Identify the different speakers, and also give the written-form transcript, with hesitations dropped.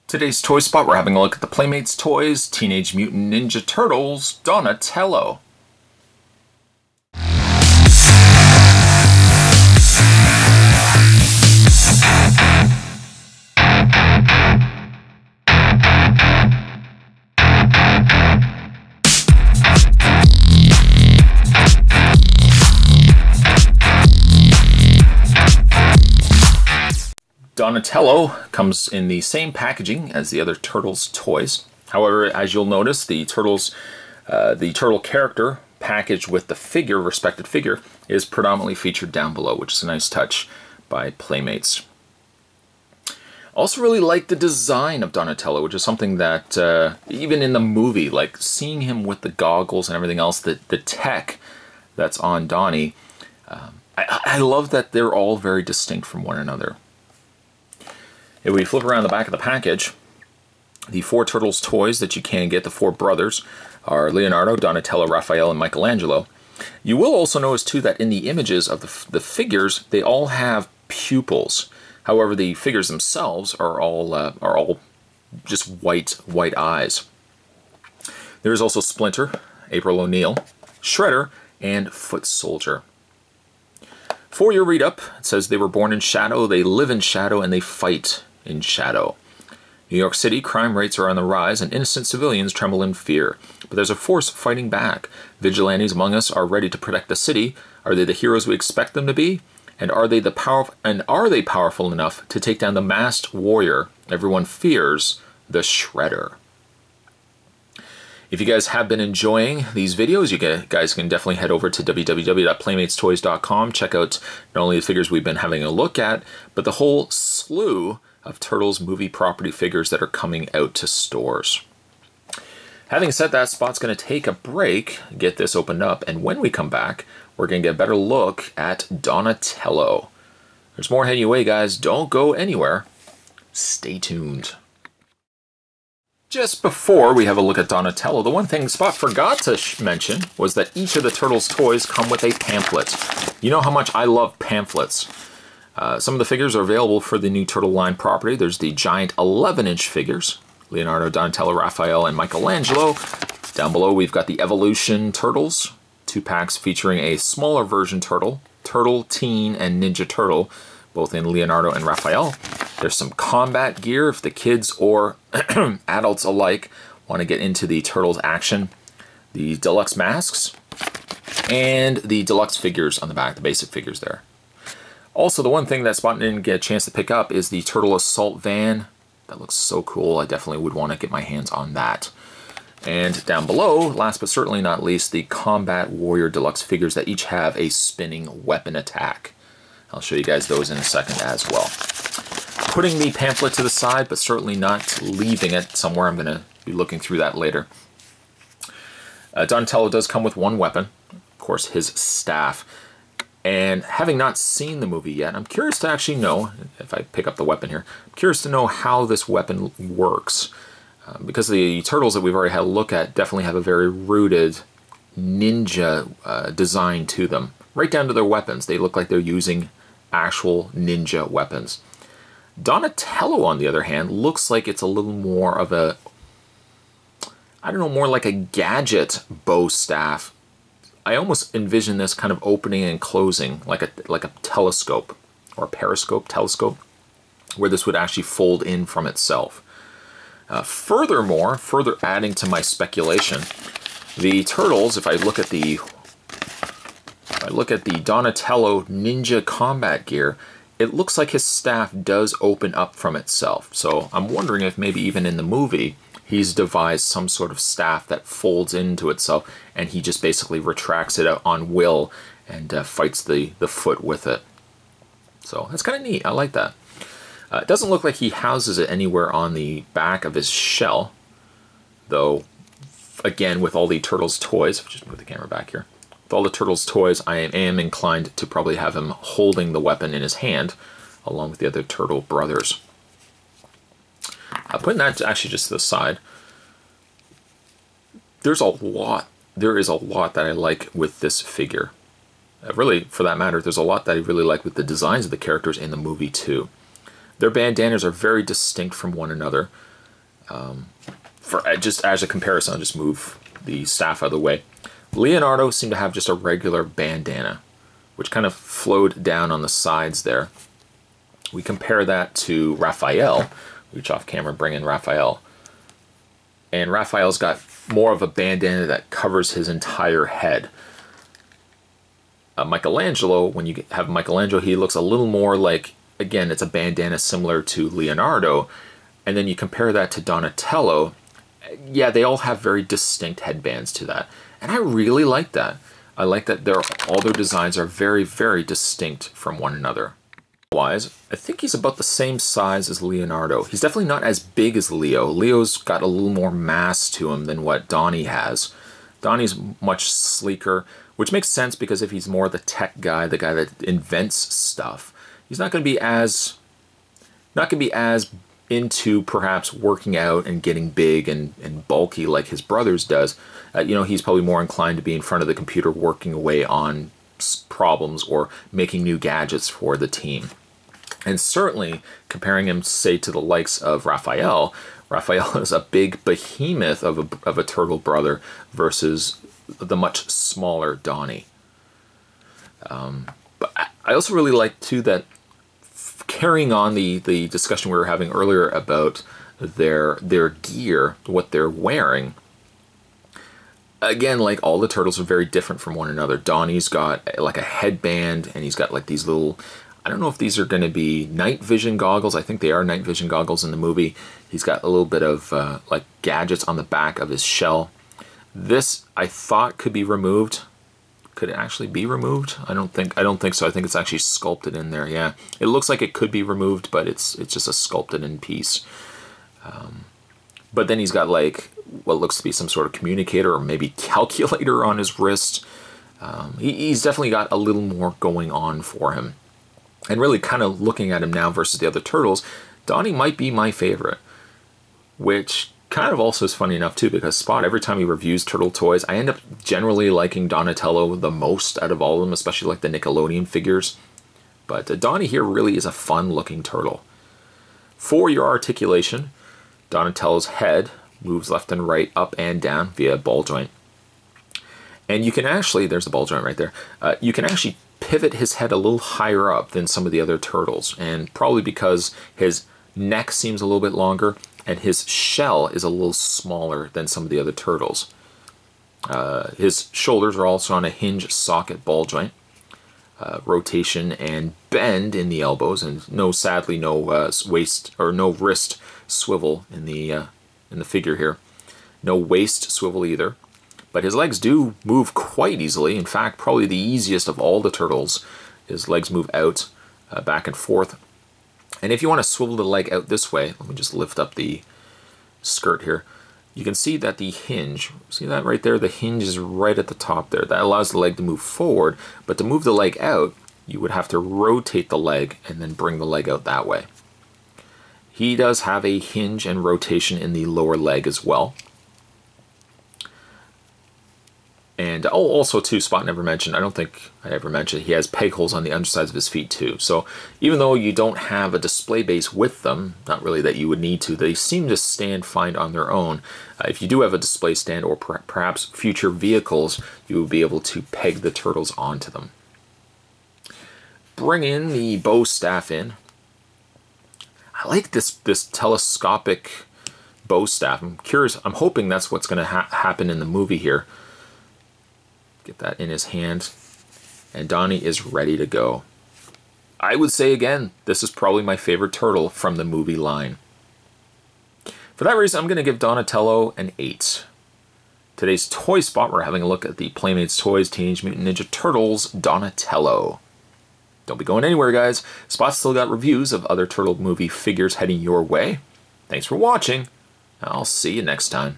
Speaker 1: Today's Toy Spot, we're having a look at the Playmates Toys Teenage Mutant Ninja Turtles Donatello. Donatello comes in the same packaging as the other Turtles toys. However, as you'll notice, the turtle character packaged with the figure, respected figure, is predominantly featured down below, which is a nice touch by Playmates. Also really like the design of Donatello, which is something that even in the movie, like seeing him with the goggles and everything else, the tech that's on Donnie, I love that they're all very distinct from one another. If we flip around the back of the package, the four Turtles toys that you can get, the four brothers, are Leonardo, Donatello, Raphael, and Michelangelo. You will also notice too that in the images of the figures, they all have pupils. However, the figures themselves are all just white eyes. There is also Splinter, April O'Neil, Shredder, and Foot Soldier. For your read-up, it says they were born in shadow, they live in shadow, and they fight in shadow. New York City, crime rates are on the rise and innocent civilians tremble in fear. But there's a force fighting back. Vigilantes among us are ready to protect the city. Are they the heroes we expect them to be? And are they powerful enough to take down the masked warrior everyone fears, the Shredder? If you guys have been enjoying these videos, you guys can definitely head over to www.playmatestoys.com. Check out not only the figures we've been having a look at, but the whole slew of Turtles movie property figures that are coming out to stores. Having said that, Spot's going to take a break, get this opened up, and when we come back, we're going to get a better look at Donatello. There's more heading your way, guys. Don't go anywhere. Stay tuned. Just before we have a look at Donatello, the one thing Spot forgot to mention was that each of the Turtles toys come with a pamphlet. You know how much I love pamphlets. Some of the figures are available for the new Turtle line property. There's the giant 11-inch figures, Leonardo, Donatello, Raphael, and Michelangelo. Down below we've got the Evolution Turtles, 2 packs featuring a smaller version Turtle, Turtle, Teen, and Ninja Turtle, both in Leonardo and Raphael. There's some combat gear if the kids or adults alike want to get into the Turtles action. The deluxe masks and the deluxe figures on the back, the basic figures there. Also, the one thing that Spot didn't get a chance to pick up is the Turtle Assault Van. That looks so cool. I definitely would want to get my hands on that. And down below, last but certainly not least, the Combat Warrior Deluxe figures that each have a spinning weapon attack. I'll show you guys those in a second as well. Putting the pamphlet to the side, but certainly not leaving it somewhere. I'm going to be looking through that later. Donatello does come with one weapon, of course, his staff. And having not seen the movie yet, I'm curious to actually know, if I pick up the weapon here, I'm curious to know how this weapon works. Because the Turtles that we've already had a look at definitely have a very rooted ninja design to them. Right down to their weapons. They look like they're using actual ninja weapons. Donatello, on the other hand, looks like it's a little more of a, I don't know, more like a gadget bow staff. I almost envision this kind of opening and closing like a telescope or a periscope, telescope, where this would actually fold in from itself. Furthermore, further adding to my speculation, the Turtles, if I look at the Donatello ninja combat gear, it looks like his staff does open up from itself. So I'm wondering if maybe even in the movie, he's devised some sort of staff that folds into itself and he just basically retracts it out on will and fights the foot with it. So that's kind of neat. I like that. It doesn't look like he houses it anywhere on the back of his shell, though, again, with all the Turtles toys, just move the camera back here. With all the Turtles toys, I am inclined to probably have him holding the weapon in his hand, along with the other Turtle brothers. Putting that actually just to the side, there is a lot that I like with this figure. Really, for that matter, there's a lot that I really like with the designs of the characters in the movie too. Their bandanas are very distinct from one another. For just as a comparison, I'll just move the staff out of the way. Leonardo seemed to have just a regular bandana, which kind of flowed down on the sides there. We compare that to Raphael. Reach off camera, bring in Raphael. And Raphael's got more of a bandana that covers his entire head. Michelangelo, when you have Michelangelo, he looks a little more like, again, it's a bandana similar to Leonardo. And then you compare that to Donatello. Yeah, they all have very distinct headbands to that. And I really like that. I like that all their designs are very, very distinct from one another. Wise, I think he's about the same size as Leonardo. He's definitely not as big as Leo. Leo's got a little more mass to him than what Donnie has. Donnie's much sleeker, which makes sense because if he's more the tech guy, the guy that invents stuff, he's not going to be as into perhaps working out and getting big and bulky like his brothers does. You know, he's probably more inclined to be in front of the computer working away on problems or making new gadgets for the team. And certainly comparing him, say, to the likes of Raphael, Raphael is a big behemoth of a turtle brother versus the much smaller Donnie. But I also really like, too, that carrying on the discussion we were having earlier about their gear, what they're wearing, again, like all the turtles are very different from one another. Donnie's got like a headband, and he's got like these little, I don't know if these are going to be night vision goggles. I think they are night vision goggles in the movie. He's got a little bit of like gadgets on the back of his shell. This I thought could be removed. Could it actually be removed? I don't think so. I think it's actually sculpted in there. Yeah, it looks like it could be removed, but it's just a sculpted in piece. But then he's got like what looks to be some sort of communicator or maybe calculator on his wrist. He's definitely got a little more going on for him. And really kind of looking at him now versus the other turtles, Donnie might be my favorite, which kind of also is funny enough too, because Spot, every time he reviews turtle toys, I end up generally liking Donatello the most out of all of them, especially like the Nickelodeon figures. But Donnie here really is a fun looking turtle. For your articulation, Donatello's head moves left and right, up and down via ball joint. And you can actually, there's the ball joint right there, you can actually pivot his head a little higher up than some of the other turtles, and probably because his neck seems a little bit longer and his shell is a little smaller than some of the other turtles. His shoulders are also on a hinge socket ball joint. Rotation and bend in the elbows, and sadly no waist or no wrist swivel in the figure here. No waist swivel either. But his legs do move quite easily. In fact, probably the easiest of all the turtles. His legs move out, back and forth. And if you want to swivel the leg out this way, let me just lift up the skirt here. You can see that the hinge, see that right there? The hinge is right at the top there. That allows the leg to move forward, but to move the leg out, you would have to rotate the leg and then bring the leg out that way. He does have a hinge and rotation in the lower leg as well. And also too, Spot never mentioned, I don't think I ever mentioned, he has peg holes on the undersides of his feet too. So even though you don't have a display base with them, not really that you would need to, they seem to stand fine on their own. If you do have a display stand or perhaps future vehicles, you will be able to peg the turtles onto them. Bring in the bow staff in. I like this telescopic bow staff. I'm curious, I'm hoping that's what's going to happen in the movie here. Get that in his hand, and Donnie is ready to go. I would say again, this is probably my favorite turtle from the movie line. For that reason, I'm going to give Donatello an 8. Today's Toy Spot, we're having a look at the Playmates Toys Teenage Mutant Ninja Turtles Donatello. Don't be going anywhere, guys. Spot's still got reviews of other turtle movie figures heading your way. Thanks for watching. I'll see you next time.